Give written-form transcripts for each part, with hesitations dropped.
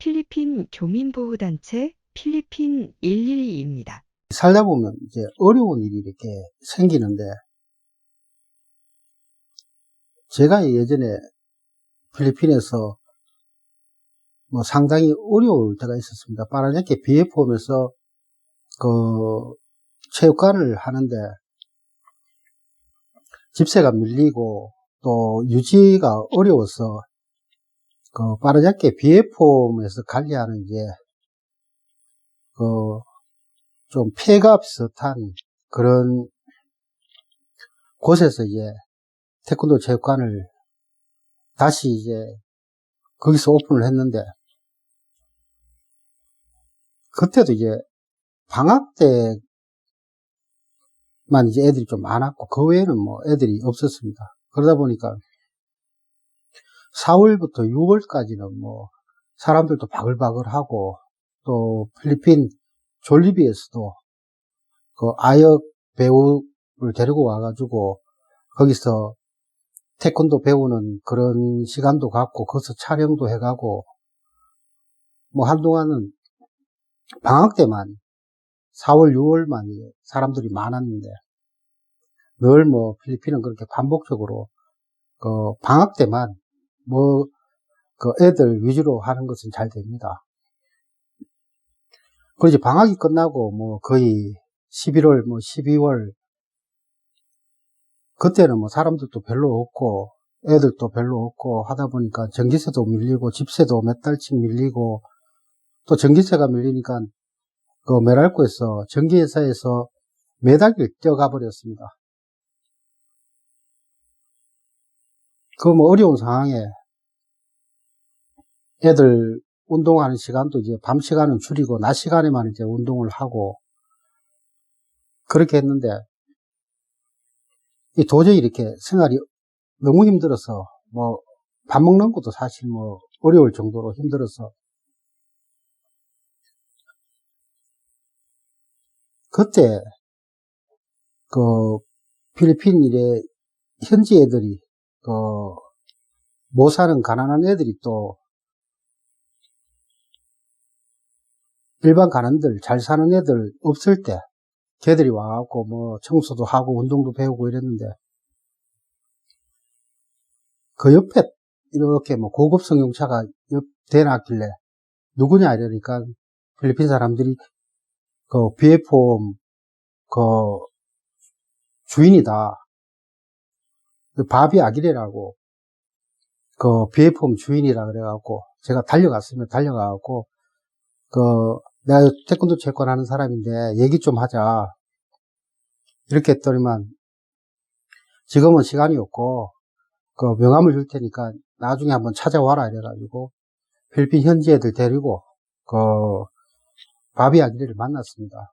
필리핀 교민보호단체 필리핀 112입니다. 살다 보면 이제 어려운 일이 이렇게 생기는데, 제가 예전에 필리핀에서 뭐 상당히 어려울 때가 있었습니다. 빠라냐케 BF홈에서 체육관을 하는데 집세가 밀리고 또 유지가 어려워서 빠라냐케 BF홈에서 관리하는 이제 좀 폐가 비슷한 그런 곳에서 이제 태권도 체육관을 다시 이제 거기서 오픈을 했는데, 그때도 이제 방학 때만 이제 애들이 좀 많았고 그 외에는 뭐 애들이 없었습니다. 그러다 보니까 4월부터 6월까지는 뭐 사람들도 바글바글하고, 또 필리핀 졸리비에서도 그 아역 배우를 데리고 와가지고 거기서 태권도 배우는 그런 시간도 갖고 거기서 촬영도 해가고, 뭐 한동안은 방학 때만 4월, 6월만 사람들이 많았는데, 늘 뭐 필리핀은 그렇게 반복적으로 방학 때만 뭐 애들 위주로 하는 것은 잘 됩니다. 그리고 이제 방학이 끝나고 뭐 거의 11월, 뭐 12월, 그때는 뭐 사람들도 별로 없고 애들도 별로 없고 하다 보니까 전기세도 밀리고 집세도 몇 달씩 밀리고, 또 전기세가 밀리니까 메랄코에서 전기회사에서 매달기를 뛰어가 버렸습니다. 뭐 어려운 상황에 애들 운동하는 시간도 이제 밤 시간은 줄이고 낮 시간에만 이제 운동을 하고 그렇게 했는데, 도저히 이렇게 생활이 너무 힘들어서 뭐 밥 먹는 것도 사실 뭐 어려울 정도로 힘들어서, 그때 필리핀 일에 현지 애들이 못 사는 가난한 애들이 또 일반 가난들 잘 사는 애들 없을 때 걔들이 와갖고 뭐 청소도 하고 운동도 배우고 이랬는데, 그 옆에 이렇게 뭐 고급 승용차가 대놨길래 누구냐 이러니까 필리핀 사람들이 BF홈 주인이다, 바비 아기레라고 BF홈 주인이라 그래갖고 제가 달려갔으면 달려가갖고 내가 태권도 체육관 하는 사람인데 얘기 좀 하자 이렇게 했더니만, 지금은 시간이 없고 명함을 줄 테니까 나중에 한번 찾아와라 이래가지고 필리핀 현지 애들 데리고 바비 아기레를 만났습니다.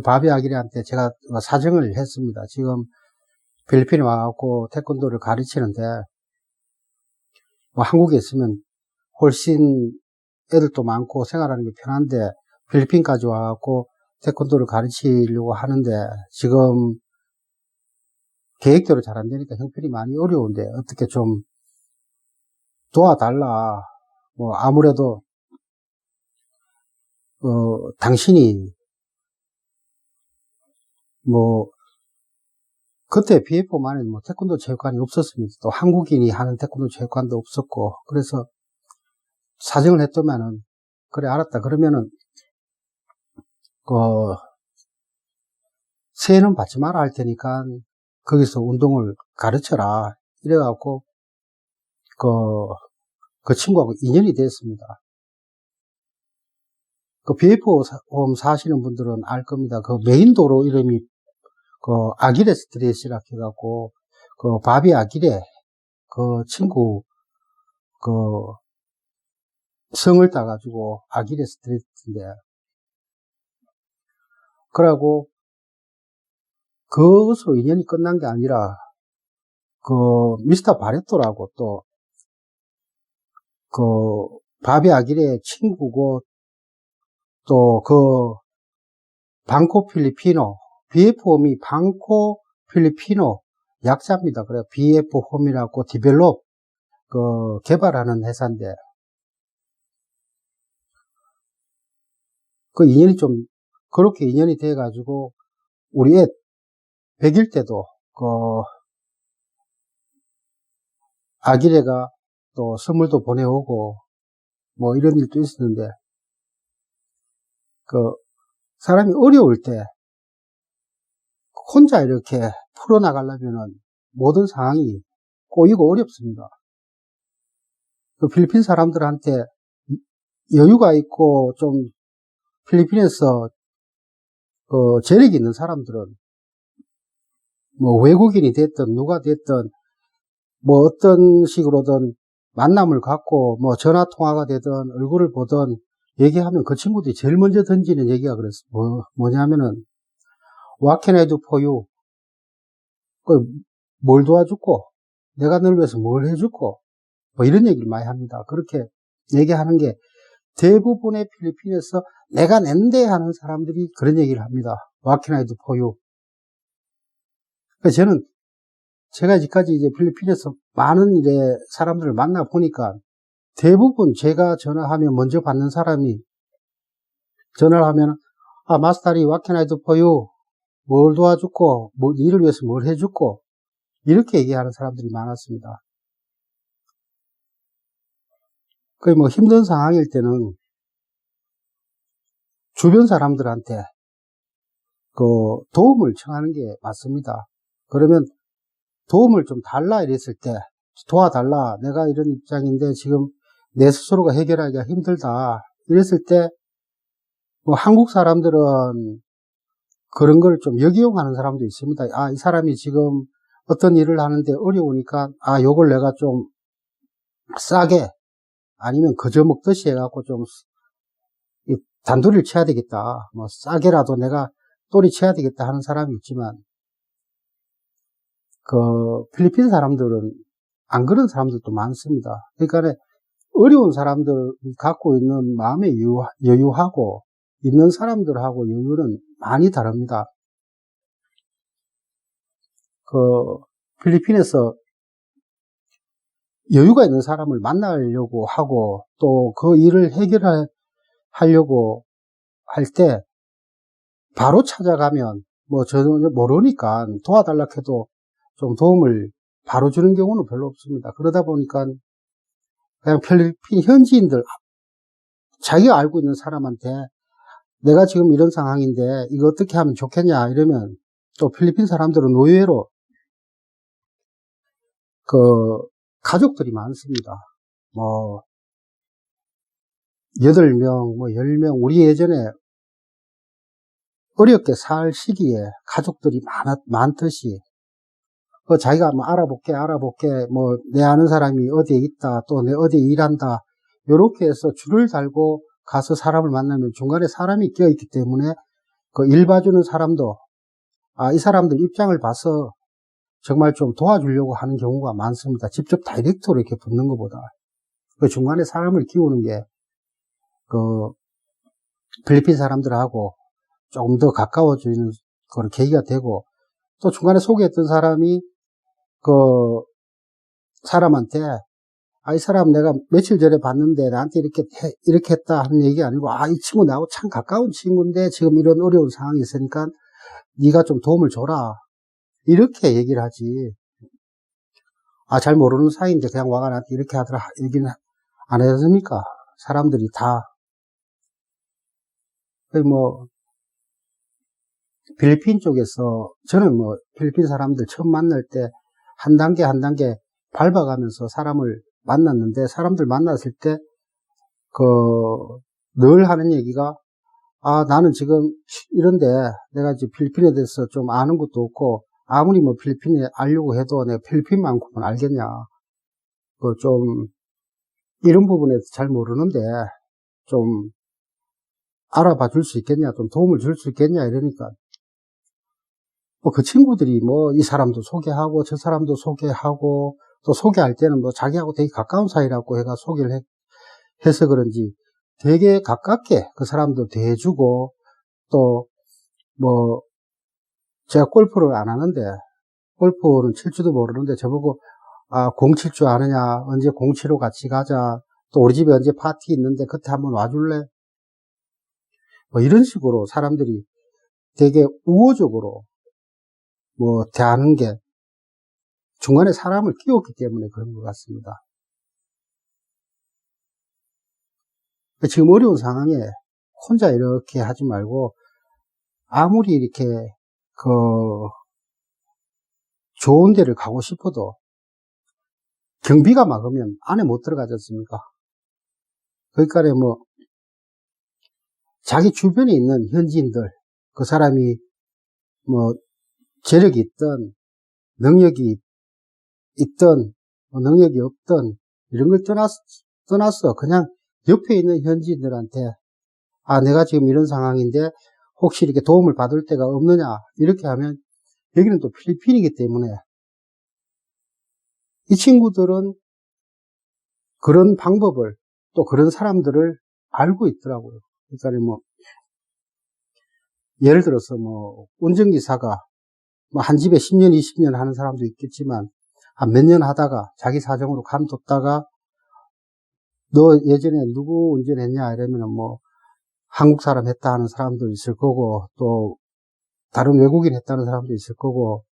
바비 아기레한테 제가 사정을 했습니다. 지금 필리핀에 와갖고 태권도를 가르치는데 뭐 한국에 있으면 훨씬 애들도 많고 생활하는 게 편한데 필리핀까지 와갖고 태권도를 가르치려고 하는데 지금 계획대로 잘 안 되니까 형편이 많이 어려운데 어떻게 좀 도와달라. 뭐 아무래도 당신이 뭐 그때 BF홈 안에 뭐 태권도 체육관이 없었습니다. 또 한국인이 하는 태권도 체육관도 없었고, 그래서 사정을 했더만은, 그래 알았다 그러면은 세는 받지 마라 할 테니까 거기서 운동을 가르쳐라 이래갖고 그 친구하고 인연이 됐습니다. BF홈 사시는 분들은 알 겁니다. 메인 도로 이름이 아기레 스트릿이라 해갖고 바비 아기레 친구 성을 따가지고 아기레 스트릿인데, 그러고 그것으로 인연이 끝난 게 아니라 미스터 바레토라고 또 바비 아기레 친구고, 또 방코 필리피노, BF홈이 방코 필리피노 약자입니다. 그래 BF홈이라고 디벨롭 개발하는 회사인데, 그 인연이 좀, 그렇게 인연이 돼가지고, 우리 애 100일 때도, 아기래가 또 선물도 보내오고, 뭐 이런 일도 있었는데, 사람이 어려울 때, 혼자 이렇게 풀어나가려면은 모든 상황이 꼬이고 어렵습니다. 필리핀 사람들한테 여유가 있고 좀 필리핀에서 재력이 있는 사람들은 뭐 외국인이 됐든 누가 됐든 뭐 어떤 식으로든 만남을 갖고 뭐 전화 통화가 되든 얼굴을 보든 얘기하면 그 친구들이 제일 먼저 던지는 얘기가 그랬어. 뭐냐면은 What can I do for you? 뭘 도와주고 내가 너를 위해서 뭘 해주고 뭐 이런 얘기를 많이 합니다. 그렇게 얘기하는 게 대부분의 필리핀에서 내가 낸데 하는 사람들이 그런 얘기를 합니다. What can I do for you? 그래서 저는 제가 지금까지 이제 필리핀에서 많은 일에 사람들을 만나 보니까 대부분 제가 전화하면 먼저 받는 사람이 전화를 하면 마스터리 What can I do for you? 뭘 도와주고 뭐 일을 위해서 뭘 해주고 이렇게 얘기하는 사람들이 많았습니다. 뭐 힘든 상황일 때는 주변 사람들한테 도움을 청하는 게 맞습니다. 그러면 도움을 좀 달라 이랬을 때 도와달라 내가 이런 입장인데 지금 내 스스로가 해결하기가 힘들다 이랬을 때 뭐 한국 사람들은 그런 걸 좀 역이용하는 사람도 있습니다. 이 사람이 지금 어떤 일을 하는데 어려우니까 요걸 내가 좀 싸게 아니면 거저 먹듯이 해갖고 좀 단도리를 쳐야 되겠다. 뭐 싸게라도 내가 또리 쳐야 되겠다 하는 사람이 있지만 필리핀 사람들은 안 그런 사람들도 많습니다. 그러니까 어려운 사람들이 갖고 있는 마음의 여유하고 있는 사람들하고 여유는 많이 다릅니다. 필리핀에서 여유가 있는 사람을 만나려고 하고 또 그 일을 해결하려고 할 때 바로 찾아가면 뭐 저는 모르니까 도와달라 해도 좀 도움을 바로 주는 경우는 별로 없습니다. 그러다 보니까 그냥 필리핀 현지인들 자기가 알고 있는 사람한테 내가 지금 이런 상황인데 이거 어떻게 하면 좋겠냐 이러면 또 필리핀 사람들은 의외로 가족들이 많습니다. 뭐 8명, 뭐 10명 우리 예전에 어렵게 살 시기에 가족들이 많듯이 자기가 뭐 알아볼게 뭐 내 아는 사람이 어디에 있다 또 내 어디에 일한다 요렇게 해서 줄을 달고 가서 사람을 만나면 중간에 사람이 껴있기 때문에 일 봐주는 사람도 이 사람들 입장을 봐서 정말 좀 도와주려고 하는 경우가 많습니다. 직접 다이렉트로 이렇게 붙는 것보다 중간에 사람을 끼우는 게 필리핀 사람들하고 조금 더 가까워지는 그런 계기가 되고 또 중간에 소개했던 사람이 사람한테 이 사람 내가 며칠 전에 봤는데 나한테 이렇게 했다 하는 얘기 아니고 이 친구 나하고 참 가까운 친구인데 지금 이런 어려운 상황이 있으니까 네가 좀 도움을 줘라 이렇게 얘기를 하지 잘 모르는 사이인데 그냥 와가 나한테 이렇게 하더라 얘기는 안 했습니까? 사람들이 다 뭐 필리핀 쪽에서 저는 뭐 필리핀 사람들 처음 만날 때 한 단계 한 단계 밟아가면서 사람을 만났는데 사람들 만났을 때 늘 하는 얘기가 나는 지금 이런데 내가 이제 필리핀에 대해서 좀 아는 것도 없고 아무리 뭐 필리핀에 알려고 해도 내가 필리핀만큼은 알겠냐 좀 이런 부분에 잘 모르는데 좀 알아봐 줄 수 있겠냐 좀 도움을 줄 수 있겠냐 이러니까 그 친구들이 뭐 이 사람도 소개하고 저 사람도 소개하고 또 소개할 때는 뭐 자기하고 되게 가까운 사이라고 해가 소개를 해서 그런지 되게 가깝게 그 사람도 대해주고 또 뭐 제가 골프를 안 하는데 골프는 칠 줄도 모르는데 저보고 공 칠 줄 아느냐 언제 공 치러 같이 가자 또 우리 집에 언제 파티 있는데 그때 한번 와줄래 뭐 이런 식으로 사람들이 되게 우호적으로 뭐 대하는 게 중간에 사람을 끼웠기 때문에 그런 것 같습니다. 지금 어려운 상황에 혼자 이렇게 하지 말고 아무리 이렇게 그 좋은 데를 가고 싶어도 경비가 막으면 안에 못 들어가지 않습니까? 그러니까 뭐 자기 주변에 있는 현지인들, 그 사람이 뭐 재력이 있든 능력이 있든 뭐 능력이 없든 이런 걸 떠났어 그냥 옆에 있는 현지인들한테 내가 지금 이런 상황인데 혹시 이렇게 도움을 받을 데가 없느냐 이렇게 하면 여기는 또 필리핀이기 때문에 이 친구들은 그런 방법을 또 그런 사람들을 알고 있더라고요. 그러니까 뭐 예를 들어서 뭐 운전기사가 뭐 한 집에 10년, 20년 하는 사람도 있겠지만 한 몇 년 하다가 자기 사정으로 간뒀다가 너 예전에 누구 운전했냐 이러면은 뭐 한국 사람 했다 하는 사람도 있을 거고 또 다른 외국인 했다는 사람도 있을 거고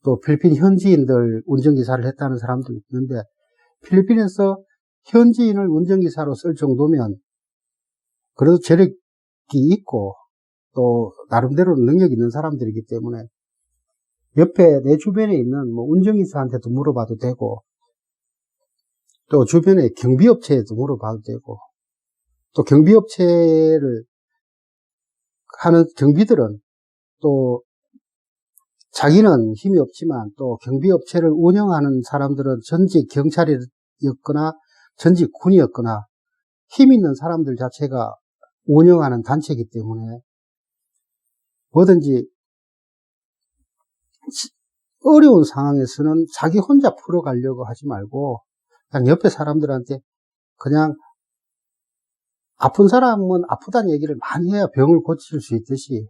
또 필리핀 현지인들 운전기사를 했다는 사람도 있는데 필리핀에서 현지인을 운전기사로 쓸 정도면 그래도 재력이 있고 또 나름대로 능력 있는 사람들이기 때문에 옆에 내 주변에 있는 뭐 운전기사한테도 물어봐도 되고 또 주변에 경비업체에도 물어봐도 되고 또 경비업체를 하는 경비들은 또 자기는 힘이 없지만 또 경비업체를 운영하는 사람들은 전직 경찰이었거나 전직 군이었거나 힘 있는 사람들 자체가 운영하는 단체이기 때문에 뭐든지 어려운 상황에서는 자기 혼자 풀어가려고 하지 말고 그냥 옆에 사람들한테 그냥 아픈 사람은 아프다는 얘기를 많이 해야 병을 고칠 수 있듯이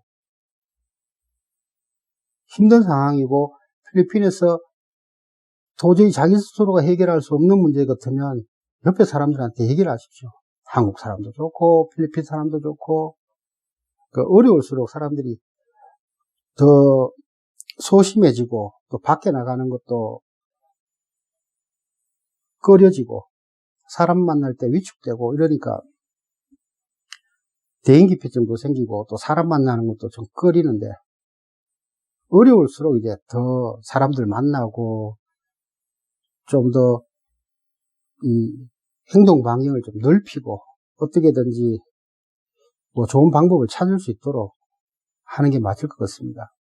힘든 상황이고 필리핀에서 도저히 자기 스스로가 해결할 수 없는 문제 같으면 옆에 사람들한테 얘기를 하십시오. 한국 사람도 좋고 필리핀 사람도 좋고 어려울수록 사람들이 더 소심해지고 또 밖에 나가는 것도 꺼려지고 사람 만날 때 위축되고 이러니까 대인기피증도 생기고 또 사람 만나는 것도 좀 꺼리는데 어려울수록 이제 더 사람들 만나고 좀 더 행동 반경을 좀 넓히고 어떻게든지 뭐 좋은 방법을 찾을 수 있도록 하는 게 맞을 것 같습니다.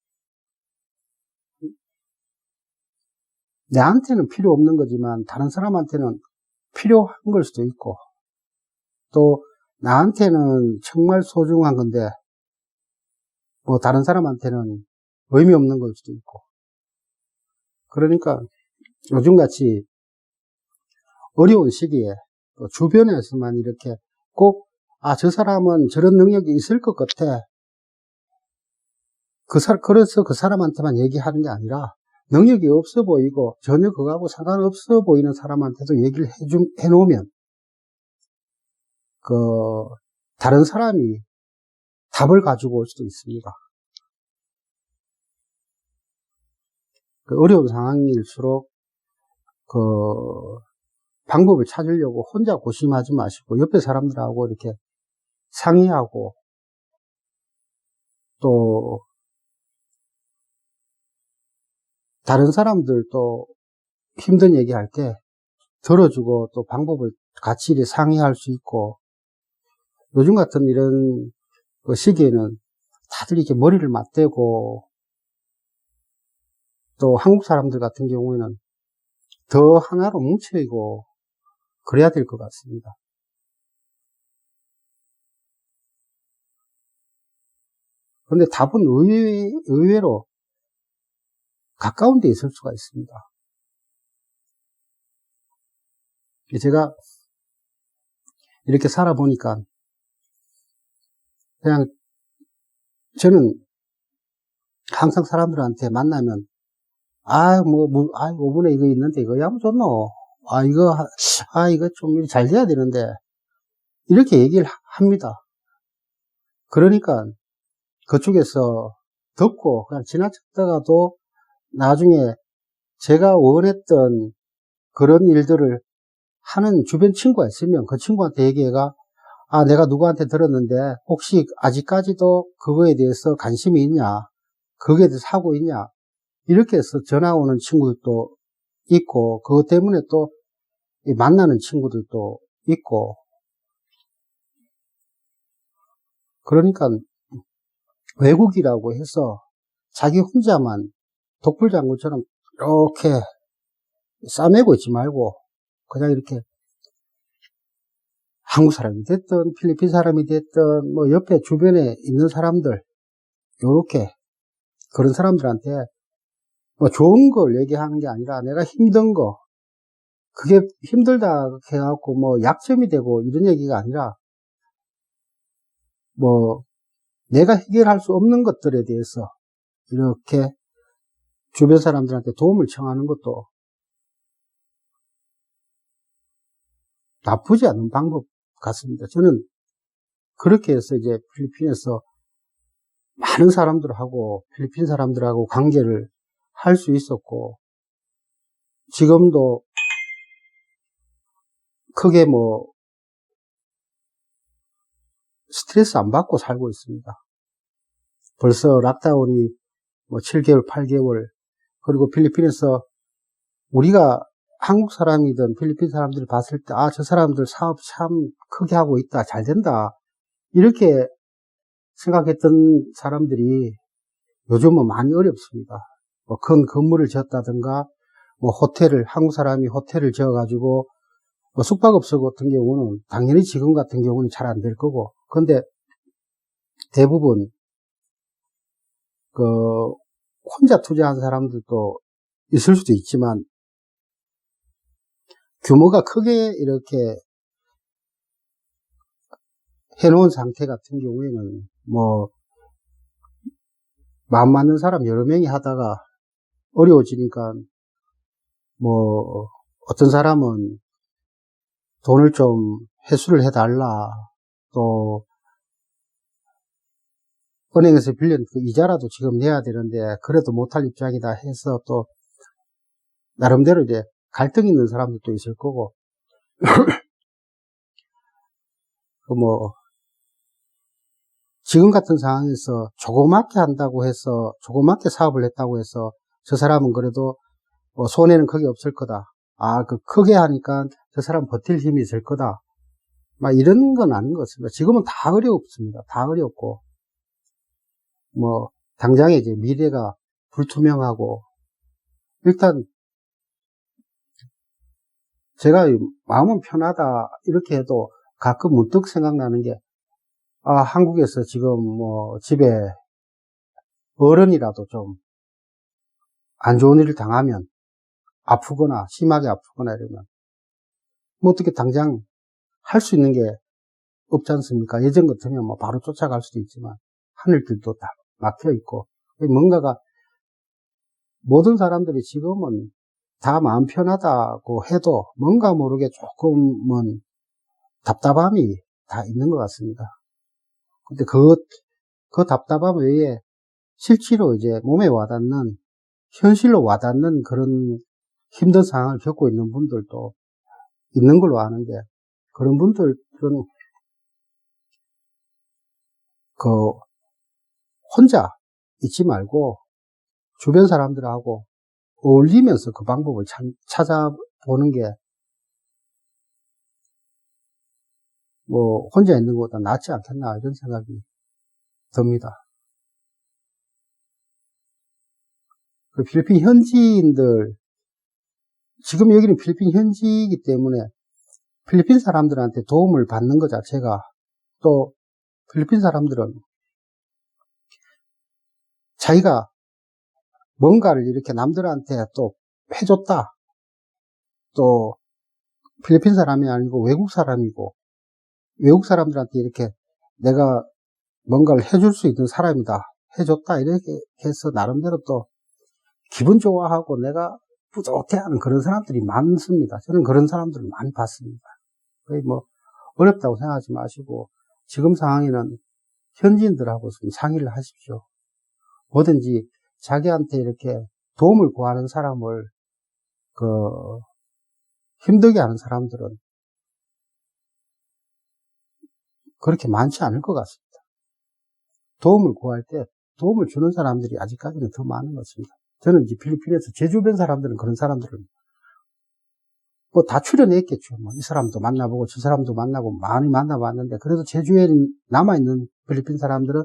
내한테는 필요 없는 거지만 다른 사람한테는 필요한 걸 수도 있고 또 나한테는 정말 소중한 건데 뭐 다른 사람한테는 의미 없는 걸 수도 있고 그러니까 요즘같이 어려운 시기에 주변에서만 이렇게 꼭 저 사람은 저런 능력이 있을 것 같아 그래서 그 사람한테만 얘기하는 게 아니라 능력이 없어 보이고 전혀 그거하고 상관없어 보이는 사람한테도 얘기를 해놓으면 다른 사람이 답을 가지고 올 수도 있습니다. 어려운 상황일수록 방법을 찾으려고 혼자 고심하지 마시고 옆에 사람들하고 이렇게 상의하고 또 다른 사람들도 힘든 얘기할 때 들어주고 또 방법을 같이 상의할 수 있고 요즘 같은 이런 시기에는 다들 이렇게 머리를 맞대고 또 한국 사람들 같은 경우에는 더 하나로 뭉쳐있고 그래야 될 것 같습니다. 그런데 답은 의외로 가까운 데 있을 수가 있습니다. 제가 이렇게 살아보니까 그냥 저는 항상 사람들한테 만나면 5분에 이거 있는데 이거 야무 좋노? 이거 좀 잘 돼야 되는데 이렇게 얘기를 합니다. 그러니까 그쪽에서 듣고 그냥 지나쳤다가도 나중에 제가 원했던 그런 일들을 하는 주변 친구가 있으면 그 친구한테 얘기해가 아, 내가 누구한테 들었는데 혹시 아직까지도 그거에 대해서 관심이 있냐? 거기에 대해서 하고 있냐? 이렇게 해서 전화 오는 친구들도 있고 그것 때문에 또 만나는 친구들도 있고 그러니까 외국이라고 해서 자기 혼자만 독불장군처럼 이렇게 싸매고 있지 말고 그냥 이렇게 한국 사람이 됐든 필리핀 사람이 됐든 뭐 옆에 주변에 있는 사람들 요렇게 그런 사람들한테 뭐 좋은 걸 얘기하는 게 아니라 내가 힘든 거 그게 힘들다 해갖고 뭐 약점이 되고 이런 얘기가 아니라 뭐 내가 해결할 수 없는 것들에 대해서 이렇게 주변 사람들한테 도움을 청하는 것도 나쁘지 않은 방법 같습니다. 저는 그렇게 해서 이제 필리핀에서 많은 사람들하고 필리핀 사람들하고 관계를 할 수 있었고 지금도 크게 뭐 스트레스 안 받고 살고 있습니다. 벌써 락다운이 뭐 7개월, 8개월 그리고 필리핀에서 우리가 한국 사람이든 필리핀 사람들이 봤을 때 아, 저 사람들 사업 참 크게 하고 있다. 잘 된다. 이렇게 생각했던 사람들이 요즘은 많이 어렵습니다. 뭐 큰 건물을 지었다든가 뭐 호텔을 한국 사람이 호텔을 지어가지고 뭐 숙박업소 같은 경우는 당연히 지금 같은 경우는 잘 안 될 거고 근데 대부분 그 혼자 투자한 사람들도 있을 수도 있지만 규모가 크게 이렇게 해놓은 상태 같은 경우에는 뭐 마음 맞는 사람 여러 명이 하다가 어려워지니까 뭐 어떤 사람은 돈을 좀 회수를 해달라 또 은행에서 빌린 그 이자라도 지금 내야 되는데 그래도 못할 입장이다 해서 또 나름대로 이제 갈등 있는 사람들도 있을 거고 뭐 지금 같은 상황에서 조그맣게 한다고 해서 조그맣게 사업을 했다고 해서 저 사람은 그래도 뭐 손해는 크게 없을 거다. 아, 그 크게 하니까 저 사람 버틸 힘이 있을 거다. 막 이런 건 아닌 것 같습니다. 지금은 다 어렵습니다. 다 어렵고 뭐 당장에 이제 미래가 불투명하고 일단 제가 마음은 편하다 이렇게 해도 가끔 문득 생각나는 게 아, 한국에서 지금 뭐 집에 어른이라도 좀 안 좋은 일을 당하면 아프거나 심하게 아프거나 이러면 뭐 어떻게 당장 할 수 있는 게 없지 않습니까? 예전 같으면 뭐 바로 쫓아갈 수도 있지만 하늘길도 다 막혀 있고 뭔가가 모든 사람들이 지금은 다 마음 편하다고 해도 뭔가 모르게 조금은 답답함이 다 있는 것 같습니다. 근데 그 답답함 외에 실제로 이제 몸에 와닿는 현실로 와닿는 그런 힘든 상황을 겪고 있는 분들도 있는 걸로 아는데 그런 분들은 그 혼자 있지 말고 주변 사람들하고 어울리면서 그 방법을 찾아보는 게 뭐 혼자 있는 것보다 낫지 않겠나 이런 생각이 듭니다. 그 필리핀 현지인들 지금 여기는 필리핀 현지이기 때문에 필리핀 사람들한테 도움을 받는 것 자체가 또 필리핀 사람들은 자기가 뭔가를 이렇게 남들한테 또 해줬다. 또 필리핀 사람이 아니고 외국 사람이고 외국 사람들한테 이렇게 내가 뭔가를 해줄 수 있는 사람이다. 해줬다. 이렇게 해서 나름대로 또 기분 좋아하고 내가 뿌듯해하는 그런 사람들이 많습니다. 저는 그런 사람들을 많이 봤습니다. 거의 뭐 어렵다고 생각하지 마시고 지금 상황에는 현지인들하고 좀 상의를 하십시오. 뭐든지 자기한테 이렇게 도움을 구하는 사람을 힘들게 하는 사람들은 그렇게 많지 않을 것 같습니다. 도움을 구할 때 도움을 주는 사람들이 아직까지는 더 많은 것 같습니다. 저는 이제 필리핀에서 제 주변 사람들은 그런 사람들은 뭐 다 출연했겠죠. 뭐 이 사람도 만나보고 저 사람도 만나고 많이 만나봤는데 그래도 제 주위에 남아있는 필리핀 사람들은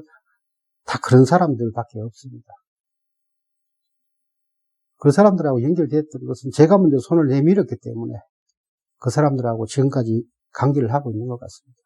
다 그런 사람들밖에 없습니다. 그 사람들하고 연결됐던 것은 제가 먼저 손을 내밀었기 때문에 그 사람들하고 지금까지 관계를 하고 있는 것 같습니다.